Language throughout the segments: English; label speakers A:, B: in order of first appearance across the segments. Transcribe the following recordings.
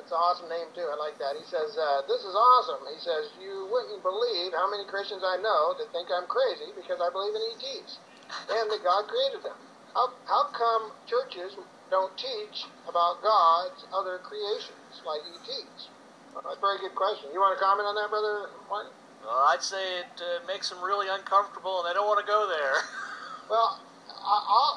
A: It's an awesome name, too. I like that. He says, this is awesome. He says, you wouldn't believe how many Christians I know that think I'm crazy because I believe in ETs and that God created them. How come churches don't teach about God's other creations like ETs? Well, that's a very good question. You want to comment on that, Brother Martin?
B: Well, I'd say it makes them really uncomfortable, and they don't want to go there.
A: Well,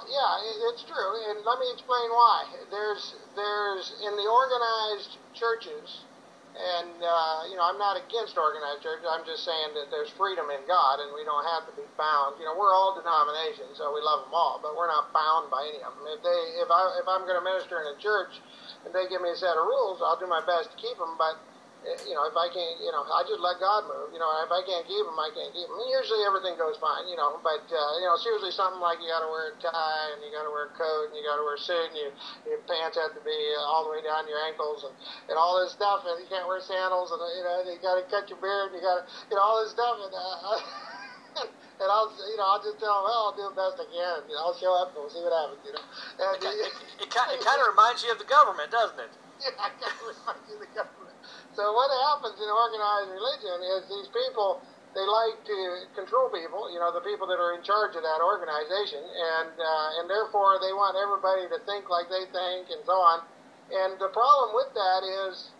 A: yeah, it's true, and let me explain why. There's in the organized churches, and I'm not against organized churches. I'm just saying that there's freedom in God, and we don't have to be bound. We're all denominations, so we love them all, but we're not bound by any of them. If I'm going to minister in a church, and they give me a set of rules, I'll do my best to keep them, but if I can't, I just let God move. If I can't keep them, I can't keep them. And usually everything goes fine, but, it's usually something like you got to wear a tie, and you got to wear a coat, and you got to wear a suit, and your pants have to be all the way down your ankles, and all this stuff, and you can't wear sandals, and, you got to cut your beard, and you got to, all this stuff, and, and I'll just tell them, well, I'll do the best I can. I'll show up, and we'll see what happens, And,
B: it kind of reminds you of the government, doesn't it?
A: Yeah, it kind of reminds you of the government. So what happens in organized religion is these people, they like to control people, the people that are in charge of that organization, and therefore they want everybody to think like they think and so on. And the problem with that is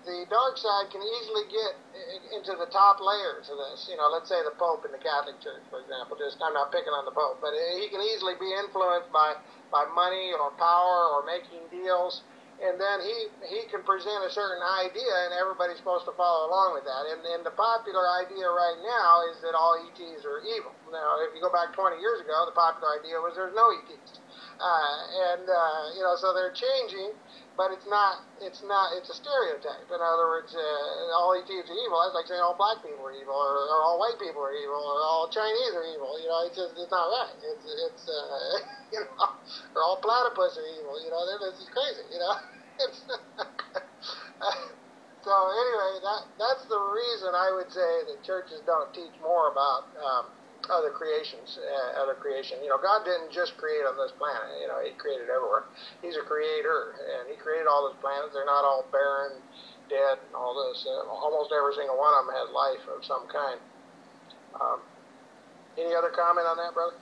A: the dark side can easily get into the top layers of this. Let's say the Pope in the Catholic Church, for example. I'm not picking on the Pope, but he can easily be influenced by money or power or making deals. And then he can present a certain idea, and everybody's supposed to follow along with that. And the popular idea right now is that all ETs are evil. Now, if you go back 20 years ago, the popular idea was there's no ETs. So they're changing, but it's a stereotype. In other words, all ETs are evil. That's like saying all black people are evil, or all white people are evil, or all Chinese are evil. It's not right. It's or all platypus are evil. This is crazy. So anyway, that's the reason I would say that churches don't teach more about other creation. God didn't just create on this planet. He created everywhere. He's a creator, and he created all those planets. They're not all barren, dead, and all this. Almost every single one of them has life of some kind. Any other comment on that, brother?